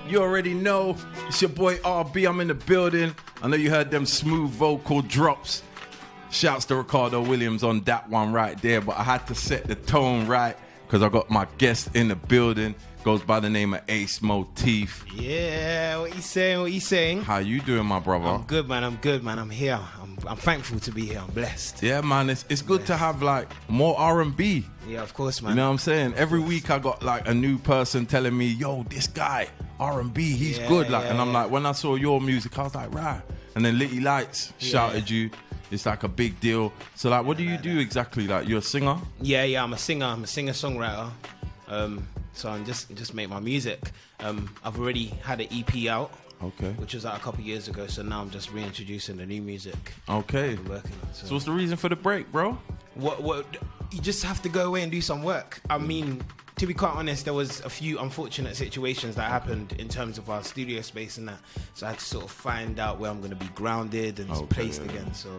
You already know, it's your boy RB, I'm in the building. I know you heard them smooth vocal drops. Shouts to Ricardo Williams on that one right there, but I had to set the tone right because I got my guest in the building. Goes by the name of Ace Motif. Yeah, what you saying? What you saying? How you doing, my brother? I'm good, man. I'm here. I'm thankful to be here. I'm blessed. Yeah, man. It's good to have like more R&B. Yeah, of course, man. You know what I'm saying? Every week I got like a new person telling me, yo, this guy, R&B, he's good. Like, and I'm like, when I saw your music, I was like, right. And then Litty Lights shouted you. It's like a big deal. So like, what do you do exactly? Like, you're a singer? Yeah, I'm a singer. I'm a singer-songwriter. So I'm just make my music. I've already had an EP out. Okay. Which was out a couple of years ago. So now I'm just reintroducing the new music. Okay. I've been working on, so what's the reason for the break, bro? What? You just have to go away and do some work. I mean, to be quite honest, there was a few unfortunate situations that happened in terms of our studio space and that. So I had to sort of find out where I'm going to be grounded and placed again. So,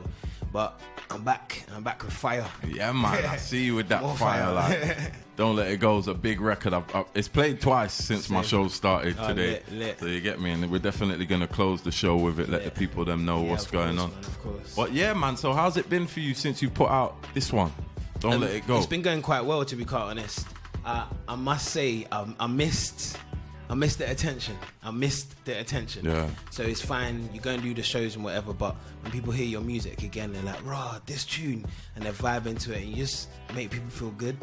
but I'm back. I'm back with fire. Yeah, man. I see you with that fire. Like, Don't Let It Go is a big record. It's played twice since my show started today. Lit. So you get me, and we're definitely going to close the show with it. Let the people them know what's going on. Man, of course. But yeah, man. So how's it been for you since you put out this one? Don't Let It Go. It's been going quite well, to be quite honest. I must say, I missed the attention. Yeah. So it's fine. You go and do the shows and whatever, but when people hear your music again, they're like, "Raw, this tune," and they vibe into it, and you just make people feel good.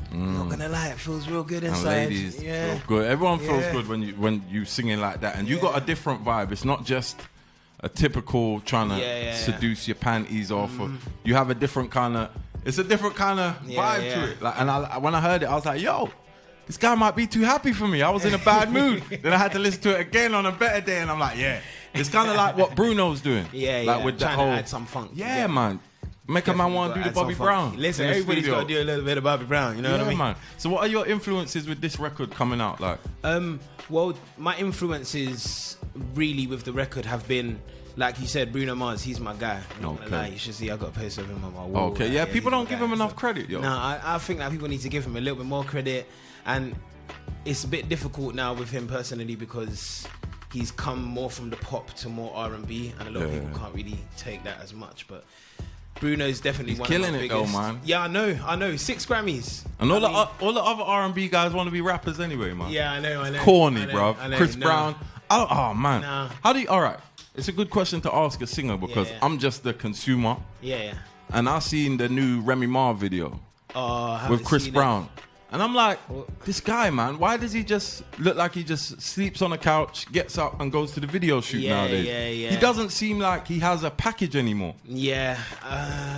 I'm not gonna lie, it feels real good inside. And ladies feel good. Everyone feels good when you singing like that, and you got a different vibe. It's not just a typical trying to seduce your panties off. You have a different kind of. It's a different kind of vibe to it. Like, and when I heard it, I was like, yo, this guy might be too happy for me. I was in a bad mood. Then I had to listen to it again on a better day, and I'm like, yeah. It's kind of like what Bruno's doing. Like with trying to add some funk. Yeah, man. Make a man want to do the Bobby Brown. Listen, everybody's got to do a little bit of Bobby Brown. You know what I mean? Man. So what are your influences with this record coming out? Like, well, my influences really with the record have been, like you said, Bruno Mars. He's my guy. I'm not gonna lie. You should see I got a poster of him on my wall. Okay, yeah. People don't give him enough credit, yo. No, I think that people need to give him a little bit more credit, and it's a bit difficult now with him personally because he's come more from the pop to more R&B, and a lot of people can't really take that as much, but. Bruno's definitely one of my biggest. He's killing it though, man. Yeah, I know. 6 Grammys. And all the other R&B guys want to be rappers anyway, man. Yeah, I know. Corny, bro. Chris Brown. Oh, man. Nah. How do you... All right. It's a good question to ask a singer because I'm just the consumer. Yeah. And I seen the new Remy Ma video with Chris Brown. And I'm like, this guy, man, why does he just look like he just sleeps on a couch, gets up and goes to the video shoot nowadays? Yeah. He doesn't seem like he has a package anymore. Yeah,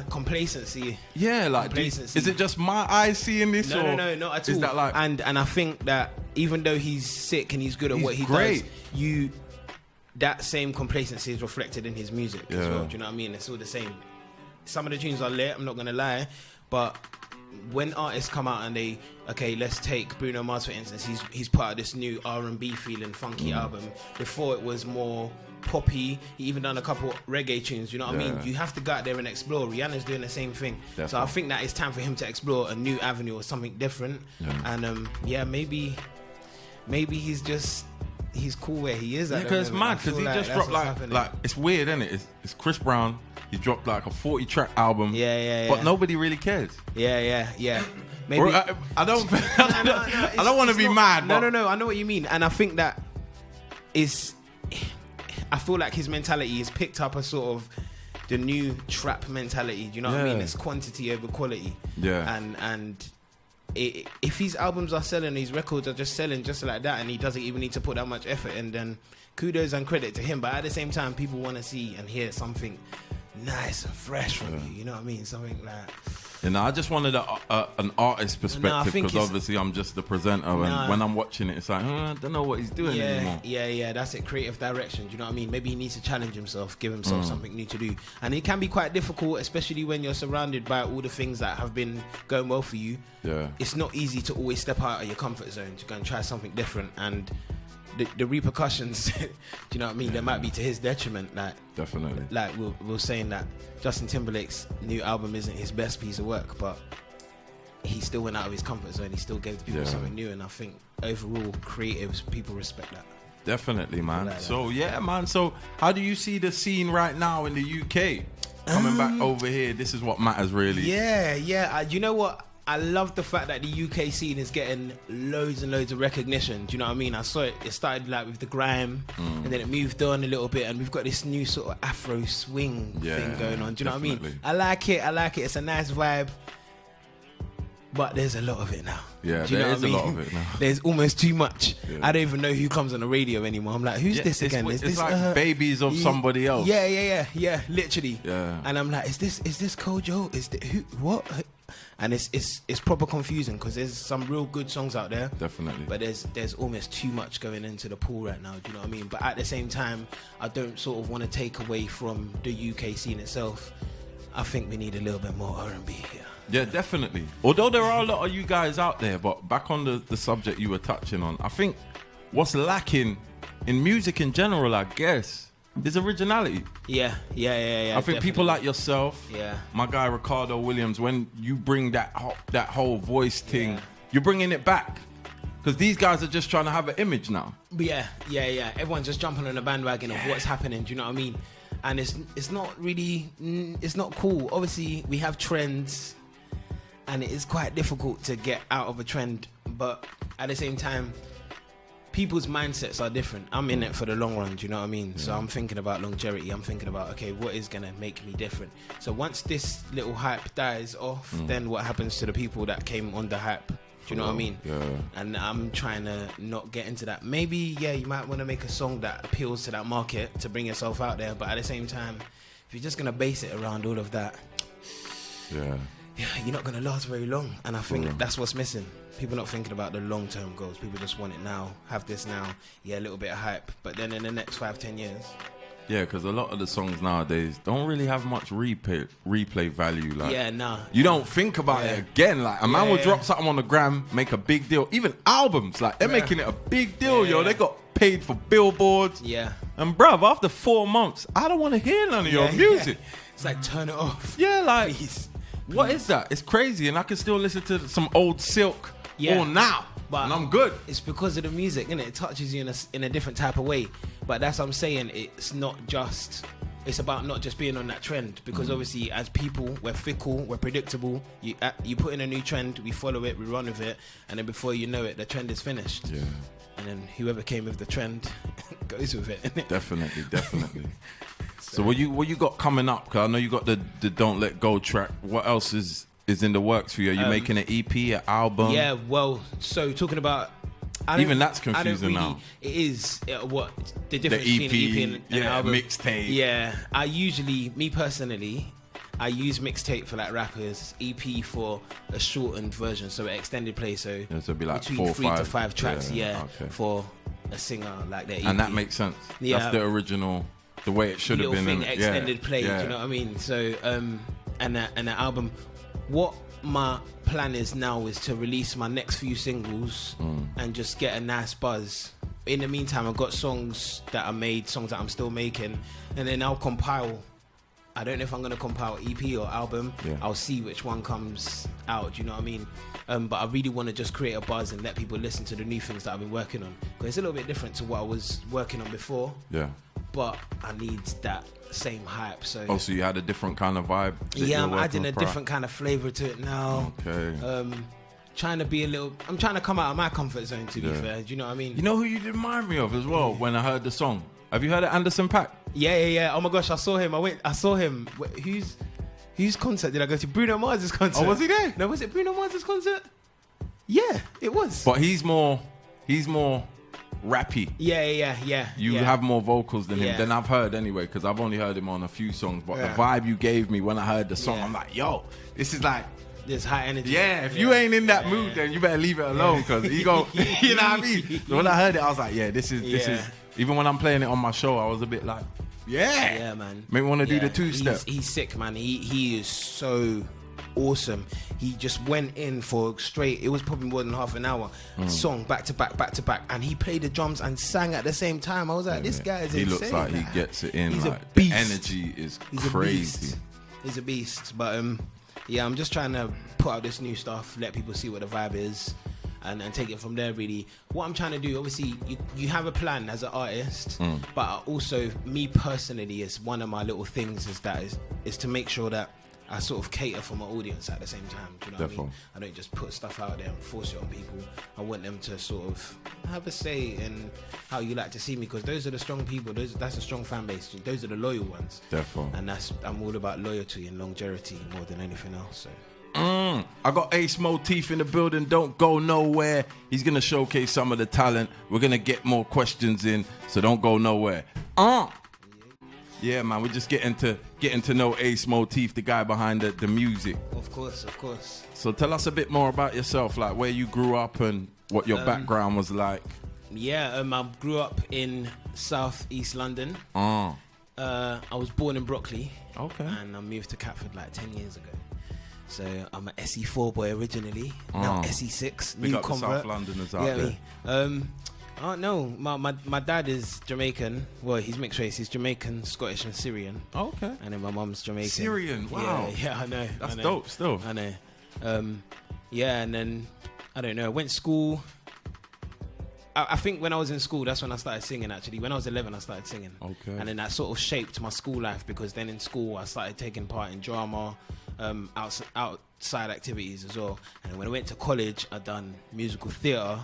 complacency. Yeah, like, is it just my eyes seeing this? No, not at all. Is that like... And I think that even though he's sick and he's good at what he does, that same complacency is reflected in his music as well. Do you know what I mean? It's all the same. Some of the tunes are lit, I'm not going to lie, but... when artists come out and let's take Bruno Mars for instance. He's put out this new R&B feeling funky album. Before it was more poppy. He even done a couple reggae tunes. You know what I mean? You have to go out there and explore. Rihanna's doing the same thing. Definitely. So I think that it's time for him to explore a new avenue or something different. And maybe he's cool where he is. Yeah, because it's mad because he just dropped like it's weird, isn't it? It's Chris Brown. He dropped like a 40-track album. But nobody really cares. Yeah. Maybe I don't. I don't want to be mad. No. I know what you mean, and I think that is. I feel like his mentality is picked up a sort of the new trap mentality. Do you know what I mean? It's quantity over quality. Yeah. And if his albums are selling, his records are just selling just like that, and he doesn't even need to put that much effort in, then kudos and credit to him. But at the same time, people want to see and hear something nice and fresh from you. You know what I mean? Something like... I just wanted an artist perspective because obviously I'm just the presenter, and when I'm watching it, it's like I don't know what he's doing anymore. Yeah, that's it. Creative direction. Do you know what I mean? Maybe he needs to challenge himself, give himself something new to do, and it can be quite difficult, especially when you're surrounded by all the things that have been going well for you. Yeah, it's not easy to always step out of your comfort zone to go and try something different, and the repercussions, do you know what I mean? There might be to his detriment. Like definitely. Like we're saying that Justin Timberlake's new album isn't his best piece of work, but he still went out of his comfort zone. He still gave people something new, and I think overall, creatives, people respect that. Definitely, man. Like so yeah, man. So how do you see the scene right now in the UK? Coming back over here, this is what matters, really. Yeah. You know what? I love the fact that the UK scene is getting loads and loads of recognition. Do you know what I mean? I saw it. It started like with the grime, and then it moved on a little bit, and we've got this new sort of Afro swing thing going on. Do you know what I mean? I like it. It's a nice vibe. But there's a lot of it now. Yeah, there is a lot of it now. There's almost too much. Yeah. I don't even know who comes on the radio anymore. I'm like, who's this again? It's this like babies of somebody else. Yeah, literally. Yeah. And I'm like, is this Kojo? Is this, who? What? And it's proper confusing because there's some real good songs out there. Definitely. But there's almost too much going into the pool right now. Do you know what I mean? But at the same time, I don't sort of want to take away from the UK scene itself. I think we need a little bit more R&B here. Yeah, definitely. Although there are a lot of you guys out there, but back on the subject you were touching on, I think what's lacking in music in general, I guess, is originality. Yeah. I think definitely. People like yourself, my guy Ricardo Williams, when you bring that whole voice thing, you're bringing it back. Because these guys are just trying to have an image now. Yeah. Everyone's just jumping on the bandwagon of what's happening. Do you know what I mean? And it's not really, it's not cool. Obviously, we have trends, and it is quite difficult to get out of a trend. But at the same time, people's mindsets are different. I'm in it for the long run, do you know what I mean? So I'm thinking about longevity. I'm thinking about, okay, what is going to make me different? So once this little hype dies off, then what happens to the people that came on the hype? Do you know what I mean? Yeah. And I'm trying to not get into that. Maybe, you might want to make a song that appeals to that market to bring yourself out there. But at the same time, if you're just going to base it around all of that, you're not going to last very long. And I think that's what's missing. People not thinking about the long-term goals. People just want it now, have this now. Yeah, a little bit of hype. But then in the next 5-10 years... Yeah, because a lot of the songs nowadays don't really have much replay value. Like, you don't think about it again. Like a man will drop something on the gram, make a big deal. Even albums, like they're making it a big deal, yo. They got paid for billboards. Yeah. And bruv, after 4 months, I don't want to hear none of your music. It's like, turn it off. Yeah, like, please. What is that? It's crazy, and I can still listen to some old Silk all now. But and I'm good. It's because of the music, innit? It touches you in a different type of way. But that's what I'm saying. It's about not just being on that trend. Because obviously, as people, we're fickle, we're predictable. You put in a new trend, we follow it, we run with it, and then before you know it, the trend is finished. Yeah. And then whoever came with the trend goes with it. Innit? Definitely. So what you got coming up? Because I know you got the Don't Let Go track. What else is in the works for you? Are you making an EP, an album? Yeah, well, so talking about... Even that's confusing now. It is. What the difference between an EP and an album? Mixtape. Yeah, me personally, I use mixtape for like rappers, EP for a shortened version, so an extended play. So it'd be like between 4 or 5 to 5 tracks, for a singer like that. And that makes sense. Yeah, that's the original, the way it should have been. Thing, extended play. Do you know what I mean? So and an album. What my plan is now is to release my next few singles and just get a nice buzz. In the meantime, I've got songs that are made, songs that I'm still making, and then I'll compile. I don't know if I'm going to compile EP or album. I'll see which one comes out, do you know what I mean? But I really want to just create a buzz and let people listen to the new things that I've been working on. Because it's a little bit different to what I was working on before. Yeah. But I need that same hype. So you had a different kind of vibe? Yeah, I'm adding a different kind of flavor to it now. Okay. I'm trying to come out of my comfort zone, to be fair. Do you know what I mean? You know who you remind me of as well when I heard the song? Have you heard of Anderson .Paak? Yeah. Oh my gosh, I saw him. Whose concert did I go to? Bruno Mars's concert. Oh, was he there? No, was it Bruno Mars's concert? Yeah, it was. But he's more rappy. Yeah. You have more vocals than him than I've heard anyway, because I've only heard him on a few songs. But the vibe you gave me when I heard the song, I'm like, yo, this is like... There's high energy. Yeah, if you ain't in that mood, then you better leave it alone, because he go... you know what I mean? So when I heard it, I was like, this is... Even when I'm playing it on my show, I was a bit like, yeah, man. Make me want to do the 2-step. He's sick, man. He is so awesome. He just went in for straight, it was probably more than half an hour, song back to back, and he played the drums and sang at the same time. I was like, this guy is insane. He looks like he gets it in. He's like, a beast. The energy is crazy. He's a beast. But Yeah, I'm just trying to put out this new stuff, let people see what the vibe is, and take it from there, really. What I'm trying to do, obviously, you have a plan as an artist, but also, me personally, is one of my little things is to make sure that I sort of cater for my audience at the same time. Do you know what I mean? I don't just put stuff out there and force it on people. I want them to sort of have a say in how you like to see me, because those are the strong people. That's a strong fan base. Those are the loyal ones. Definitely. And I'm all about loyalty and longevity more than anything else. So. I got Ace Motif in the building. Don't go nowhere. He's gonna showcase some of the talent. We're gonna get more questions in, so don't go nowhere. Yeah, man, we're just getting to know Ace Motif, the guy behind the music. Of course. So tell us a bit more about yourself, like where you grew up and what your background was like. Yeah, I grew up in South East London. I was born in Brockley. Okay. And I moved to Catford like 10 years ago. So I'm an SE4 boy originally, now SE6, new Big up convert. South Londoners out there. Oh no, my dad is Jamaican. Well, he's mixed race. He's Jamaican, Scottish, and Syrian. Okay. And then my mum's Jamaican. Syrian, wow. Yeah, I know. That's dope. Still. I know. Yeah, and then I don't know. I went to school. I think when I was in school, that's when I started singing. Actually, when I was 11, I started singing. Okay. And then that sort of shaped my school life, because then in school I started taking part in drama, outside activities as well. And when I went to college, I done musical theatre.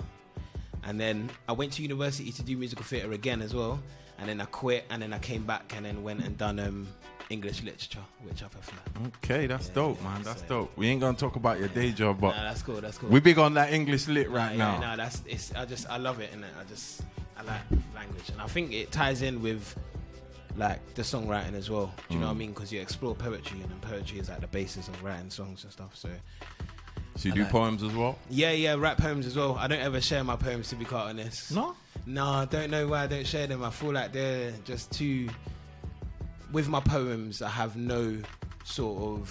And then I went to university to do musical theatre again as well. And then I quit, and then I came back and then went and done English literature, which I prefer. Okay, that's dope, man. That's dope. We ain't gonna talk about your day job, but that's cool. We're big on that English lit right now. No, I love it, and I like language, and I think it ties in with like the songwriting as well. Do you know what I mean? Because you explore poetry, and then poetry is like the basis of writing songs and stuff. So you do poems as well? Yeah, rap poems as well. I don't ever share my poems, to be quite honest. No, I don't know why I don't share them. I feel like they're just too. With my poems, I have no chill.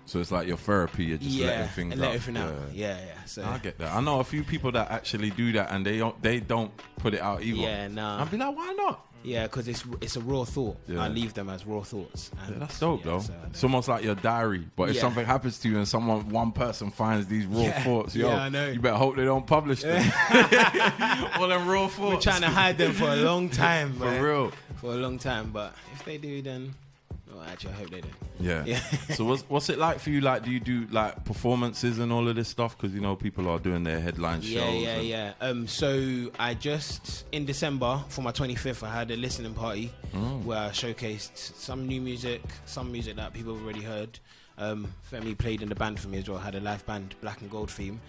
So it's like your therapy. You're just letting things let out. everything out. Yeah. So I get that. I know a few people that actually do that, and they don't put it out either. Yeah, nah. I'd be like, why not? Yeah, because it's a raw thought. Yeah. I leave them as raw thoughts. And that's dope, though. So it's almost like your diary. But if something happens to you and one person finds these raw thoughts, I know. You better hope they don't publish them. All them raw thoughts. We're trying to hide them for a long time, for real. For a long time, but if they do, then actually I hope they do. Yeah. So what's it like for you? Like, do you do like performances and all of this stuff? Because people are doing their headline shows. Yeah. So I just in December for my 25th, I had a listening party where I showcased some new music, some music that people have already heard. Femi played in the band for me as well. I had a live band, Black and Gold theme.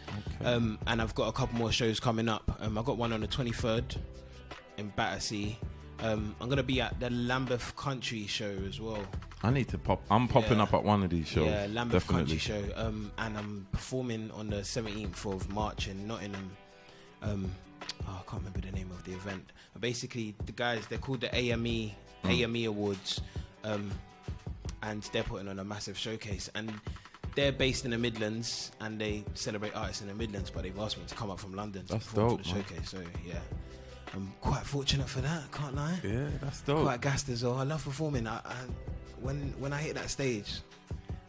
Okay. And I've got a couple more shows coming up. I got one on the 23rd in Battersea. I'm going to be at the Lambeth Country show as well. I need to pop. I'm popping up at one of these shows. Yeah, Lambeth Country show. And I'm performing on the 17th of March in Nottingham. I can't remember the name of the event. But basically, the guys, they're called the AME Awards. And they're putting on a massive showcase. And they're based in the Midlands, and they celebrate artists in the Midlands, but they've asked me to come up from London to perform for the showcase. So, yeah. I'm quite fortunate for that, can't lie. Yeah, that's dope. Quite gassed as well. I love performing. When I hit that stage,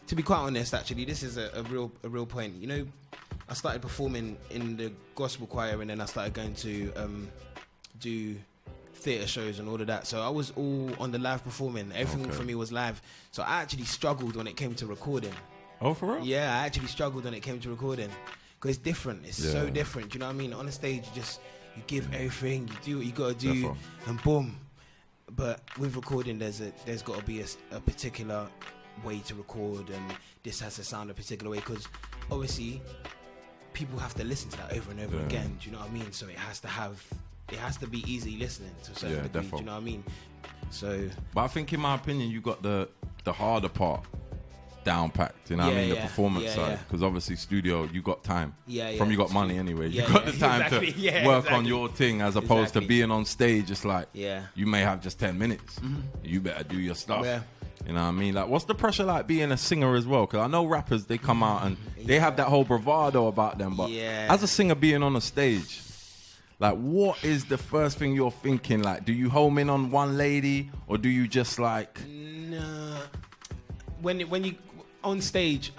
to be quite honest, actually, this is a real point. I started performing in the gospel choir, and then I started going to do theatre shows and all of that. So I was all on the live performing. Everything for me was live. So I actually struggled when it came to recording. Oh, for real? Yeah, I actually struggled when it came to recording. Because it's different. It's so different. You know what I mean? On the stage, you give everything, you do what you gotta do, and boom. But with recording, there's got to be a particular way to record, and this has to sound a particular way, because obviously people have to listen to that over and over again. Do you know what I mean? So it has to be easy listening to a certain degree. Do you know what I mean? So, but I think, in my opinion, you got the harder part down packed, you know what I mean? The performance side, because obviously studio, you got time. From you got money anyway. You got the time to work on your thing, as opposed to being on stage. It's like you may have just 10 minutes. You better do your stuff. You know what I mean? Like, what's the pressure like being a singer as well? Because I know rappers, they come out and they have that whole bravado about them. But as a singer being on a stage, like, what is the first thing you're thinking? Like, do you home in on one lady, or do you just like... No. When you... on stage,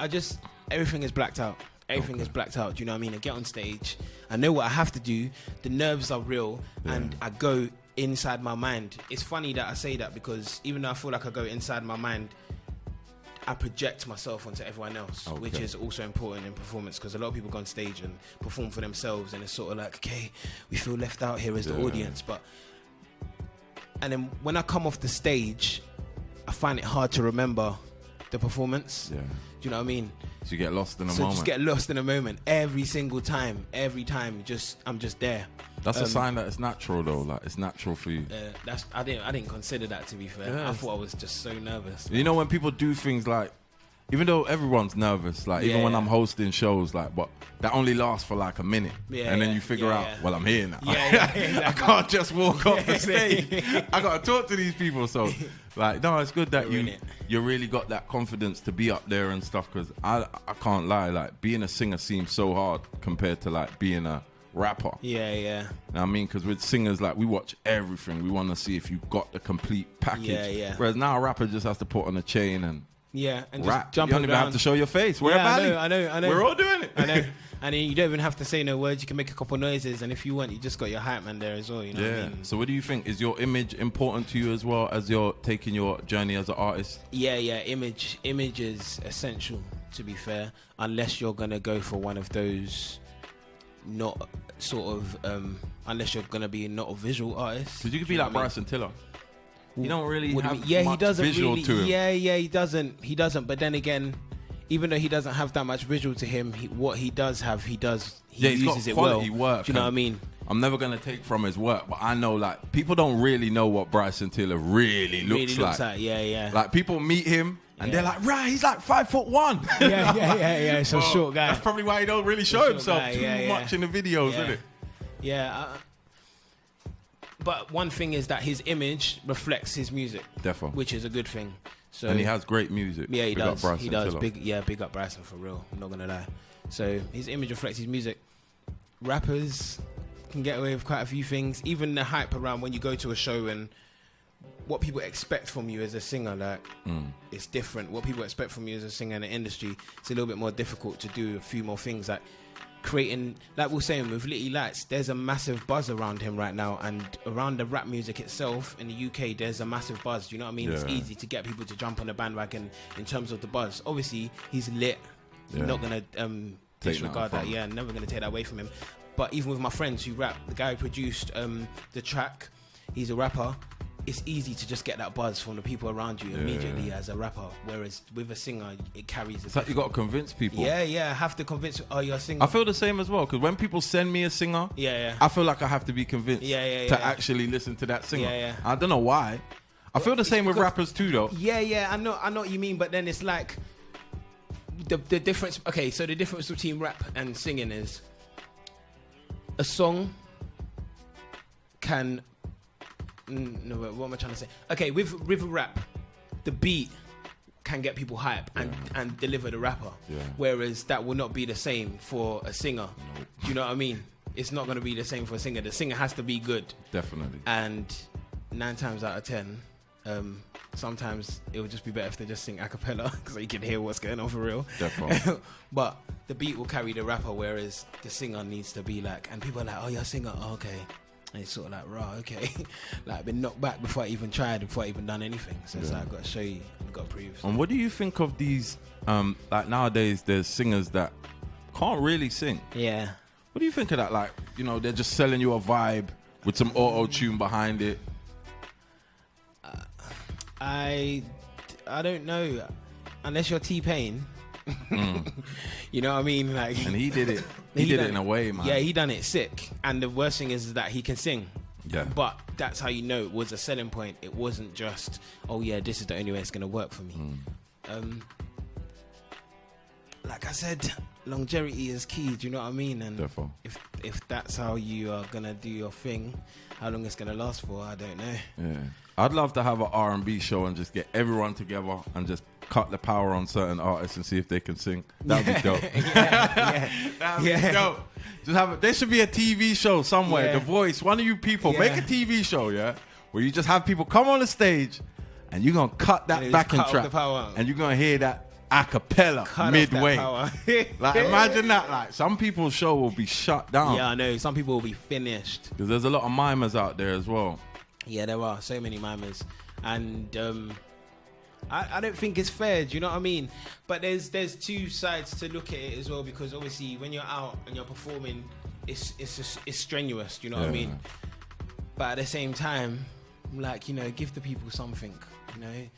everything is blacked out. Everything is blacked out. Do you know what I mean? I get on stage. I know what I have to do. The nerves are real, and I go inside my mind. It's funny that I say that because even though I feel like I go inside my mind, I project myself onto everyone else, which is also important in performance because a lot of people go on stage and perform for themselves, and it's sort of like, okay, we feel left out here as the audience. And then when I come off the stage, I find it hard to remember the performance. Yeah. Do you know what I mean? So you get lost in a moment. Just get lost in a moment every single time. Every time, I'm just there. That's a sign that it's natural though. Like it's natural for you. I didn't consider that, to be fair. Yeah, I thought I was just so nervous. You know when people do things like, even though everyone's nervous, like even when I'm hosting shows, like, but that only lasts for like a minute, and then you figure out, well, I'm here now. Exactly. I can't just walk off the stage. I got to talk to these people. So, like, no, it's good that you really got that confidence to be up there and stuff. Because I can't lie, like being a singer seems so hard compared to like being a rapper. Yeah. You know what I mean? Because with singers, like, we watch everything. We want to see if you got the complete package. Yeah. Whereas now a rapper just has to put on a chain and. Yeah, and rap. Just jump you don't even have to show your face. We're I know. We're all doing it. I know. And then you don't even have to say no words. You can make a couple noises, and if you want, you just got your hype man there as well. You know what I mean? So what do you think? Is your image important to you as well as you're taking your journey as an artist? Yeah. Image is essential, to be fair. Unless you're gonna go for one of those, not sort of, unless you're gonna be not a visual artist. Because you could be like Bryson Tiller. You don't really have much he doesn't visual really, to him. Yeah, he doesn't. But then again, even though he doesn't have that much visual to him, what he does have, he uses it well. Work. Do you know what I mean? I'm never going to take from his work, but I know, like, people don't really know what Bryson Tiller really looks like. Yeah. Like, people meet him, and they're like, right, he's like 5'1". Yeah. It's a short guy. That's probably why he don't really show himself too much in the videos, isn't it? Yeah. But one thing is that his image reflects his music, definitely, which is a good thing. So, and he has great music. Yeah, he does. He does. Tiller. Big up Bryson for real. I'm not gonna lie. So his image reflects his music. Rappers can get away with quite a few things. Even the hype around when you go to a show and what people expect from you as a singer, like it's different. What people expect from you as a singer in the industry, it's a little bit more difficult to do a few more things, like creating, like we're saying with Litty Lights, there's a massive buzz around him right now, and around the rap music itself in the UK, there's a massive buzz. Do you know what I mean? It's easy to get people to jump on the bandwagon in terms of the buzz. Obviously, he's lit. I'm not gonna disregard that. Yeah, never gonna take that away from him. But even with my friends who rap, the guy who produced the track, he's a rapper. It's easy to just get that buzz from the people around you immediately as a rapper. Whereas with a singer, it carries. It's like you got to convince people. Yeah. I have to convince. Oh, you're a singer. I feel the same as well, because when people send me a singer, I feel like I have to be convinced to actually listen to that singer. Yeah. I don't know why. I feel the same with rappers too, though. Yeah. I know what you mean, but then it's like the difference. Okay, so the difference between rap and singing is a song can. No, what am I trying to say? Okay, with rap, the beat can get people hype and deliver the rapper. Yeah. Whereas that will not be the same for a singer. Nope. Do you know what I mean? It's not going to be the same for a singer. The singer has to be good. Definitely. And 9 times out of 10, sometimes it would just be better if they just sing a cappella so you can hear what's going on for real. Definitely. But the beat will carry the rapper, whereas the singer needs to be like, and people are like, oh, you're a singer? Oh, okay. And it's sort of like, raw, okay. Like, I've been knocked back before I even tried, before I even done anything. So it's like, I've got to show you, I've got to prove. And what do you think of these, like nowadays, there's singers that can't really sing. Yeah. What do you think of that? Like, you know, they're just selling you a vibe with some auto-tune behind it. I don't know. Unless you're T-Pain. You know what I mean? Like, and he did it. He did it in a way, man. Yeah, he done it sick. And the worst thing is that he can sing. Yeah. But that's how you know it was a selling point. It wasn't just, oh yeah, this is the only way it's gonna work for me. Like I said, longevity is key. Do you know what I mean? And Therefore. if that's how you are gonna do your thing, how long it's gonna last for, I don't know. Yeah. I'd love to have an R&B show and just get everyone together and just cut the power on certain artists and see if they can sing. That'd be dope. That'd be dope. Just have there should be a TV show somewhere. The Voice. One of you people make a TV show, where you just have people come on the stage and you're gonna cut that backing track, and you're gonna hear that a cappella midway. Like, imagine that. Like, some people's show will be shut down. Yeah, I know. Some people will be finished. Because there's a lot of mimers out there as well. Yeah, there are so many mimers. And I don't think it's fair, do you know what I mean? But there's two sides to look at it as well, because obviously when you're out and you're performing, it's strenuous, do you know what I mean? But at the same time, like, you know, give the people something, you know?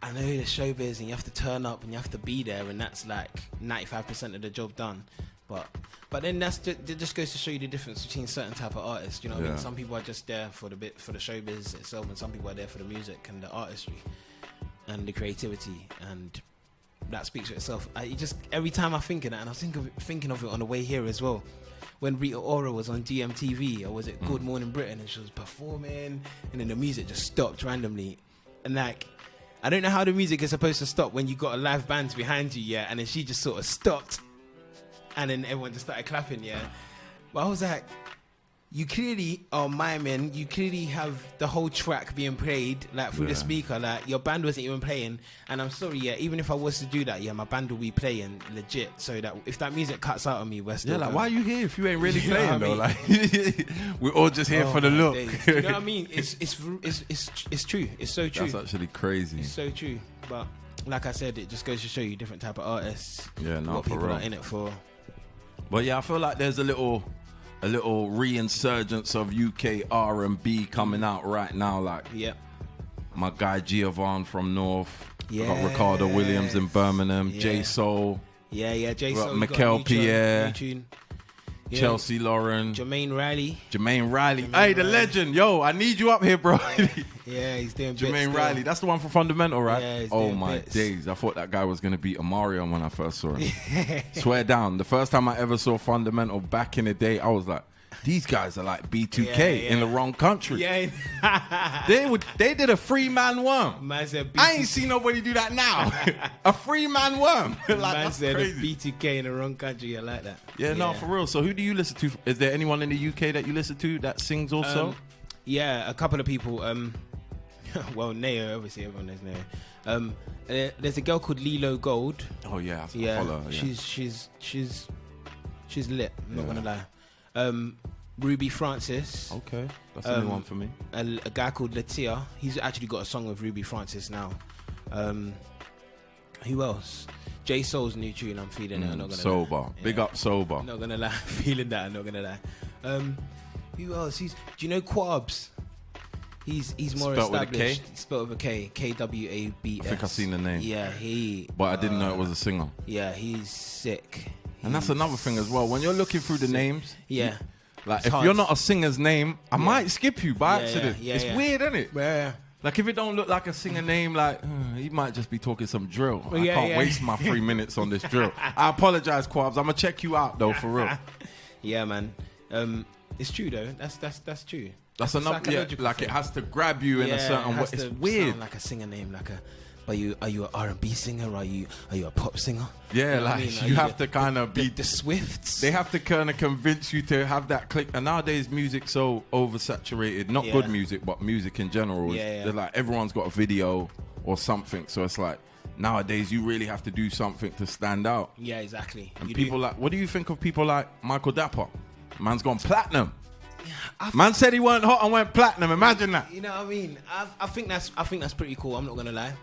I know the showbiz and you have to turn up and you have to be there, and that's like 95% of the job done. But then it just goes to show you the difference between certain type of artists. You know what I mean? Some people are just there for the showbiz itself, and some people are there for the music and the artistry and the creativity, and that speaks for itself. Every time I think of that, and I was thinking of it on the way here as well, when Rita Ora was on GMTV, or was it Good Morning Britain, and she was performing, and then the music just stopped randomly, and like, I don't know how the music is supposed to stop when you got a live band behind you, yeah, and then she just sort of stopped, and then everyone just started clapping, yeah. But I was like, you clearly are miming, you clearly have the whole track being played, like, through the speaker, like, your band wasn't even playing, and I'm sorry, yeah, even if I was to do that, yeah, my band will be playing legit, so that if that music cuts out on me, we're still... Yeah, like, why are you here if you ain't really playing, though? Like, we're all just here for the look. You know what I mean? It's true. It's so true. That's actually crazy. It's so true. But, like I said, it just goes to show you different type of artists. Yeah, no, what for people real. are in it for. But yeah, I feel like there's a little reinsurgence of UK R&B coming out right now. Like, my guy Giovanni from North, got Ricardo Williams in Birmingham, J Soul, J Soul, Mikel Pierre, Chelsea Lauren, Jermaine Riley. Hey, the legend. Yo, I need you up here, bro. Yeah, he's doing Jermaine Riley. That's the one for Fundamental, right? Yeah, he's oh doing my bits. days. I thought that guy was going to beat Omarion when I first saw him. Swear down. The first time I ever saw Fundamental back in the day, I was like, these guys are like B2K in the wrong country. Yeah. They did a 3-man worm. Man said I ain't seen nobody do that now. A 3-man worm. Like, man said crazy. B2K in the wrong country. I like that. Yeah, no, for real. So who do you listen to? Is there anyone in the UK that you listen to that sings also? Yeah, a couple of people. Well, Neo, obviously everyone knows Neo. There's a girl called Lilo Gold. Oh yeah, I follow her. Yeah. She's lit. I'm not gonna lie. Ruby Francis. Okay, that's a new one for me. A guy called Latia. He's actually got a song with Ruby Francis now. Who else? J Soul's new tune. I'm feeling it. I'm not gonna Sober. lie. Big up Sober. I'm not gonna lie. Feeling that. I'm not gonna lie. Who else? Do you know Quabs? He's more Spelt established. with a K? Spelled with a K. KWABS. I think I've seen the name. Yeah, but I didn't know it was a singer. Yeah, he's sick. And that's another thing as well. When you're looking through the names, like, it's if hard. you're not a singer's name, I might skip you by accident. Yeah, it's weird, isn't it? Yeah. Like, if it don't look like a singer name, like, he might just be talking some drill. I can't waste my 3 minutes on this drill. I apologize, Quabs. I'm gonna check you out though, for real. Yeah, man. It's true though. That's true. That's another, like thing. It has to grab you in a certain way. It's weird. Sound like a singer name, like a. Are you an R&B singer? Or are you a pop singer? Yeah, you know, like, you have to kind of be the Swifts. They have to kind of convince you to have that click. And nowadays, music's so oversaturated. Not good music, but music in general. They're like, everyone's got a video or something. So it's like, nowadays you really have to do something to stand out. Yeah, exactly. And people like, what do you think of people like Michael Dapper? Man's gone platinum. Man said he weren't hot and went platinum. Imagine that. You know what I mean? I think that's pretty cool. I'm not gonna lie.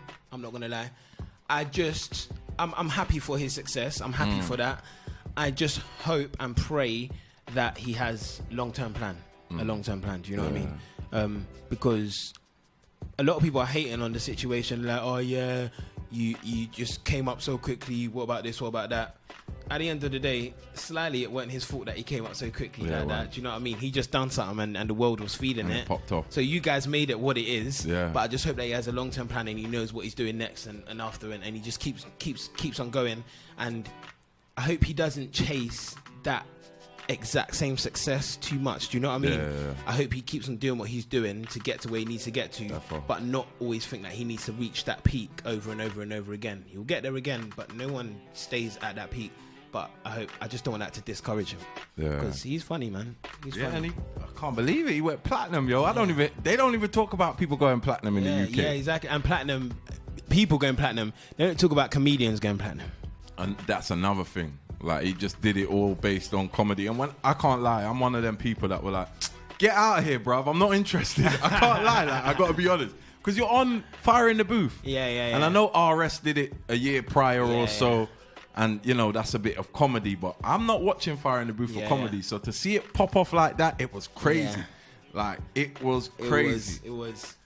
I'm happy for his success. I'm happy for that. I just hope and pray that he has a long-term plan. Do you know what I mean? Because a lot of people are hating on the situation. Like, oh yeah, you just came up so quickly. What about this? What about that? At the end of the day, slightly it wasn't his fault that he came up so quickly like that. Do you know what I mean? He just done something and the world was feeding it. Popped off. So you guys made it what it is. Yeah. But I just hope that he has a long-term plan and he knows what he's doing next and after, and he just keeps on going. And I hope he doesn't chase that exact same success too much. Do you know what I mean? Yeah. I hope he keeps on doing what he's doing to get to where he needs to get to, Therefore. but not always think that he needs to reach that peak over and over and over again. He'll get there again, but no one stays at that peak. But I just don't want that to discourage him. Yeah. Because he's funny, man. He's funny. And I can't believe it. He went platinum, yo. They don't even talk about people going platinum in the UK. Yeah, exactly. And platinum, people going platinum. They don't talk about comedians going platinum. And that's another thing. Like, he just did it all based on comedy. And when I can't lie, I'm one of them people that were like, get out of here, bruv. I'm not interested. I can't lie. Like, I got to be honest. Because you're on Fire in the Booth. Yeah. And I know RS did it a year prior or so. And, you know, that's a bit of comedy. But I'm not watching Fire in the Booth for comedy. So to see it pop off like that, it was crazy. Yeah. Like, it was crazy.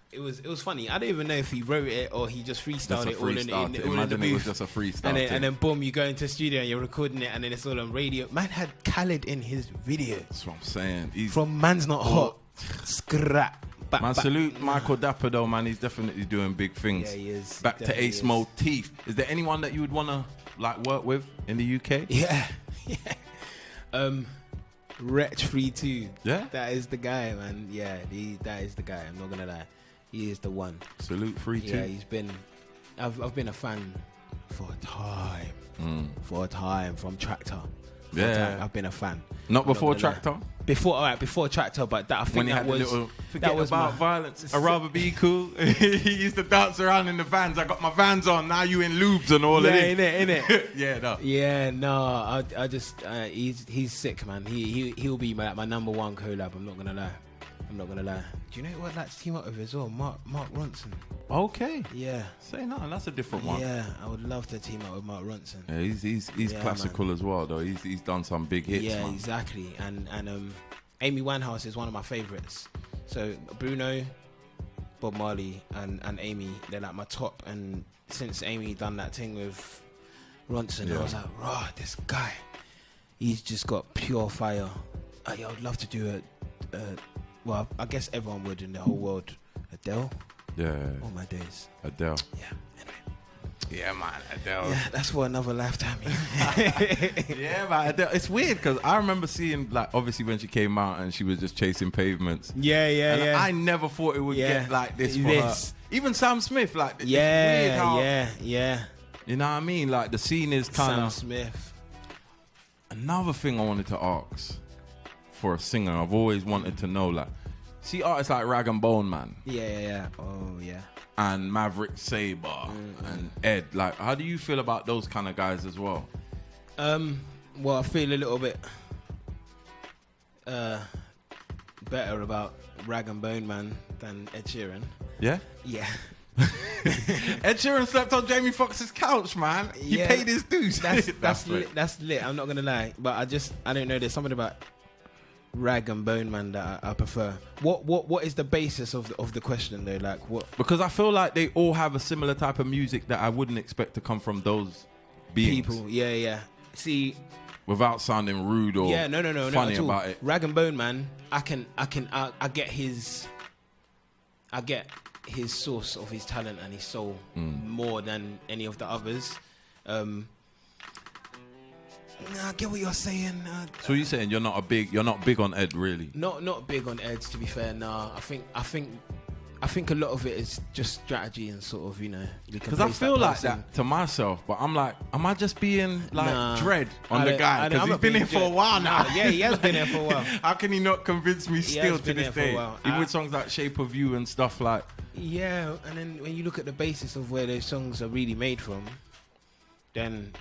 It was funny. I don't even know if he wrote it or he just freestyled it all in the Imagine booth. it was just a freestyle. And then boom, you go into the studio and you're recording it and then it's all on radio. Man had Khaled in his video. That's what I'm saying. From Man's Not Hot. Scrap. Man, salute Michael Dapper though, man. He's definitely doing big things. Yeah, he is. Back to Ace Motif. Is there anyone that you would want to like work with in the UK? Yeah. Wretch 3-2. Yeah? That is the guy, man. Yeah, that is the guy. I'm not going to lie. He is the one. Salute 3-2. Yeah, he's been... I've been a fan for a time. For a time. From Tractor. I've been a fan. Not before Tractor? Before Tractor, but that I think when that was... Forget that was about violence. I'd rather be cool. He used to dance around in the Vans. I got my Vans on. Now you in lubes and all of it. Innit? Yeah, no. Yeah, no. I just... he's sick, man. He'll be my number one collab. I'm not gonna lie. Do you know who I'd like to team up with as well? Mark Ronson. Okay. Yeah. Say nothing. That's a different one. Yeah, I would love to team up with Mark Ronson. Yeah, he's classical, man. As well, though. He's done some big hits. Yeah, man. Exactly. And Amy Winehouse is one of my favorites. So Bruno, Bob Marley, and Amy, they're like my top. And since Amy done that thing with Ronson, I was like, raw, this guy, he's just got pure fire. I would love to do well, I guess everyone would in the whole world. Adele? Yeah. All my days. Adele. Yeah. Anyway. Yeah, man. Adele. Yeah, that's for another lifetime. Yeah, man. Adele. It's weird because I remember seeing, like, obviously when she came out and she was just chasing pavements. Yeah. I never thought it would get like this for her. Even Sam Smith, like, it's weird how, yeah. You know what I mean? Like, the scene is kind of... Sam Smith. Another thing I wanted to ask for a singer, I've always wanted to know, like, see artists like Rag and Bone Man. Yeah. Oh, yeah. And Maverick Sabre and Ed. Like, how do you feel about those kind of guys as well? Well, I feel a little bit better about Rag and Bone Man than Ed Sheeran. Yeah? Yeah. Ed Sheeran slept on Jamie Foxx's couch, man. He paid his dues. That's lit. I'm not gonna lie, but I don't know. There's something about Rag and Bone Man that I prefer. What is the basis of the question though? Like what? Because I feel like they all have a similar type of music that I wouldn't expect to come from those beings. People. Yeah. See, without sounding rude or no, funny about it. Rag and Bone Man, I get his source of his talent and his soul more than any of the others. I get what you're saying. So you're saying you're not big on Ed, really? Not big on Ed, to be fair. Nah, I think a lot of it is just strategy and sort of, you know. Because I feel like that to myself, but I'm like, am I just being like dread on the guy? Because he's been here for a while now. Yeah, he has been here for a while. How can he not convince me still to this day? Even with songs like Shape of You and stuff like. Yeah, and then when you look at the basis of where those songs are really made from, then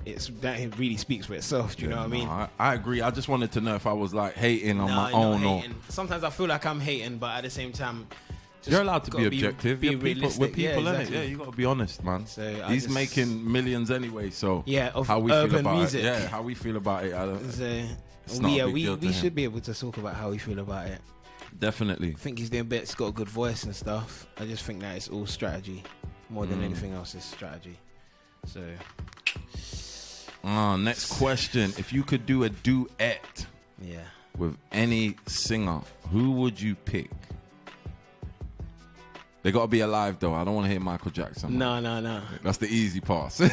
it really speaks for itself. Do you know what I mean? I agree. I just wanted to know if I was like hating on my own or. Sometimes I feel like I'm hating, but at the same time, you're allowed to be objective. Be realistic. We're people, innit? Yeah, you got to be honest, man. So he's making millions anyway, so of how we feel about music. it. Yeah, how we feel about it. We should be able to talk about how we feel about it. Definitely. I think he's doing bits, got a good voice and stuff. I just think that it's all strategy more than anything else is strategy. So next question. If you could do a duet with any singer, who would you pick? They got to be alive though. I don't want to hear Michael Jackson. No. That's the easy pass. Do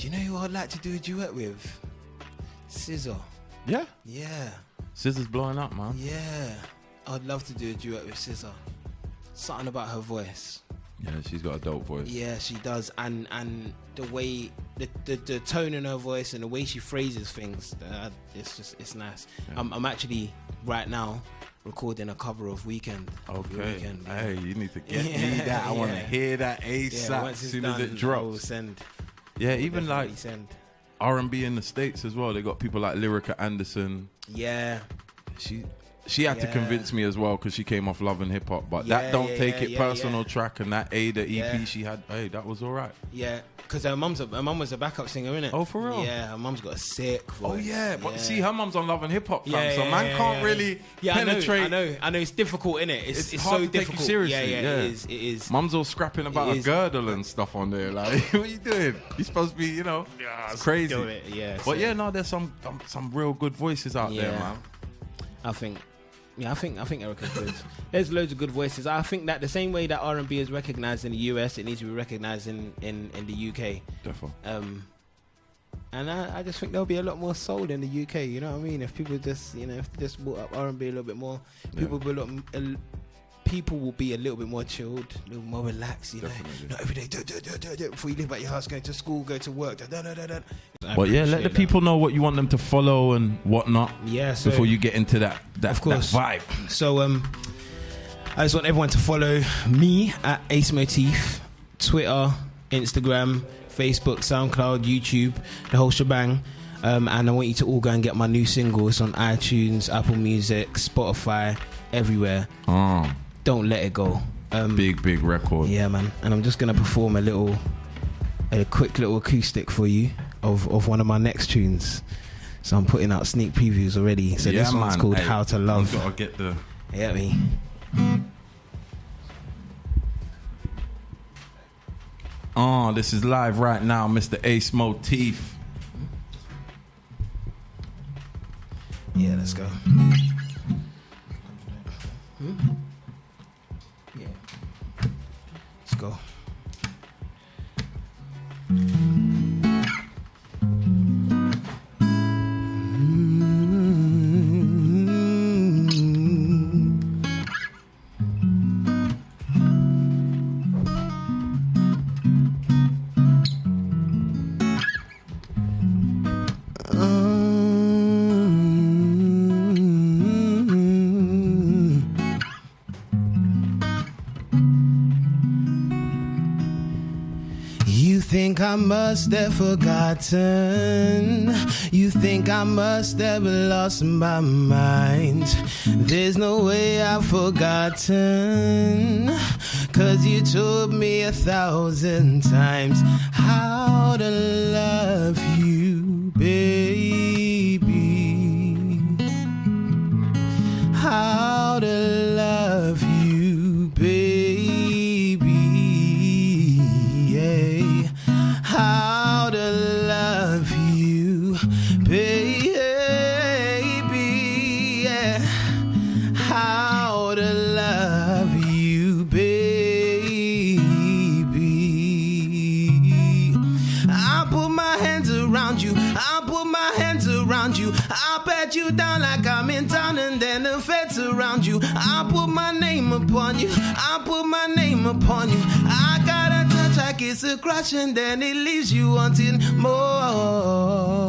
you know who I'd like to do a duet with? SZA. Yeah? Yeah. SZA's blowing up, man. Yeah. I'd love to do a duet with SZA. Something about her voice. Yeah, she's got a dope voice. Yeah, she does. And the way, the tone in her voice and the way she phrases things, it's nice. Yeah. I'm actually, right now, recording a cover of Weekend. Okay. Hey, you need to get me that. I want to hear that ASAP as soon as it drops. Send. Yeah, even like R&B in the States as well. They got people like Lyrica Anderson. Yeah. She had to convince me as well because she came off Love and Hip Hop. But that Don't Take It Personal track and that Ada EP she had, hey, that was all right. Yeah, because her mum was a backup singer, innit? Oh, for real? Yeah, her mum's got a sick voice. Oh, yeah. But see, her mum's on Love and Hip Hop, fam. So man can't really penetrate. I know. It's difficult, innit? It's hard so to difficult. Take you seriously. It is. Mum's all scrapping about a girdle and stuff on there. Like, what are you doing? You're supposed to be, it's crazy. But there's some real good voices out there, man. I think Erica's good. There's loads of good voices. I think that the same way that R&B is recognised in the US, it needs to be recognised in the UK. Definitely. And I just think there'll be a lot more soul in the UK. You know what I mean? If people just, if they just brought up R&B a little bit more, people will be a little bit more chilled, a little more relaxed. Not every day. Before you leave out your house, going to school, go to work. But let the people know what you want them to follow and whatnot. Yeah. So before you get into that vibe. So I just want everyone to follow me at Ace Motif, Twitter, Instagram, Facebook, SoundCloud, YouTube, the whole shebang. And I want you to all go and get my new single. It's on iTunes, Apple Music, Spotify, everywhere. Don't Let It Go. Big record. Yeah, man. And I'm just gonna perform a quick little acoustic for you of one of my next tunes. So I'm putting out sneak previews already. So this one's called How to Love. Gotta get the. Yeah, me. This is live right now, Mr. Ace Motif. Yeah, let's go. Yeah. Let's go. I must have forgotten. You think I must have lost my mind. There's no way I've forgotten, 'cause you told me 1,000 times how to love you, baby. How to love you, baby. Yeah. How to love you, baby, yeah. How to love you, baby. I'll put my hands around you, I'll put my hands around you. I'll pat you down like I'm in town, and then the feds around you. I'll put my name upon you, I'll put my name upon you. I got a touch like it's a crush, and then it leaves you wanting more.